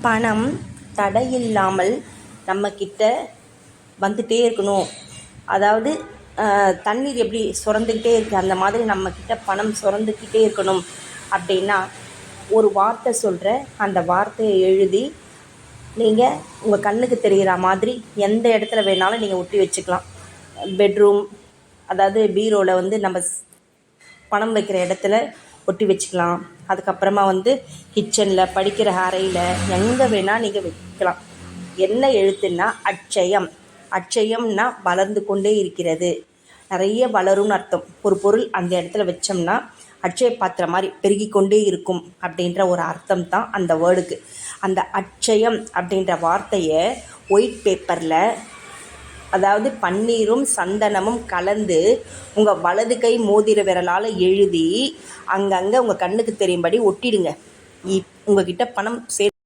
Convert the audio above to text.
பணம் தடையில்லாமல் நம்மக்கிட்ட வந்துகிட்டே இருக்கணும். அதாவது தண்ணீர் எப்படி சுரந்துக்கிட்டே இருக்குது, அந்த மாதிரி நம்மக்கிட்ட பணம் சுரந்துக்கிட்டே இருக்கணும் அப்படின்னா ஒரு வார்த்தை சொல்கிறேன். அந்த வார்த்தையை எழுதி நீங்கள் உங்கள் கண்ணுக்கு தெரிகிற மாதிரி எந்த இடத்துல வேணாலும் நீங்கள் ஒட்டி வச்சுக்கலாம். பெட்ரூம், அதாவது பீரோவில் வந்து நம்ம பணம் வைக்கிற இடத்துல ஒட்டி வச்சுக்கலாம். அதுக்கப்புறமா வந்து கிச்சனில், படிக்கிற அறையில், எங்கே வேணால் நீங்கள் வைக்கலாம். என்ன எழுத்துன்னா அட்சயம். அட்சயம்னா வளர்ந்து கொண்டே இருக்கிறது, நிறைய வளரும்னு அர்த்தம். ஒரு பொருள் அந்த இடத்துல வச்சோம்னா அட்சய பாத்திரம் மாதிரி பெருகி கொண்டே இருக்கும் அப்படின்ற ஒரு அர்த்தம் தான் அந்த வேர்டுக்கு. அந்த அட்சயம் அப்படின்ற வார்த்தையை ஒயிட் பேப்பரில், அதாவது பன்னீரும் சந்தனமும் கலந்து உங்கள் வலது கை மோதிர விரலால் எழுதி அங்கங்கே உங்கள் கண்ணுக்கு தெரியும்படி ஒட்டிடுங்க. உங்ககிட்ட பணம்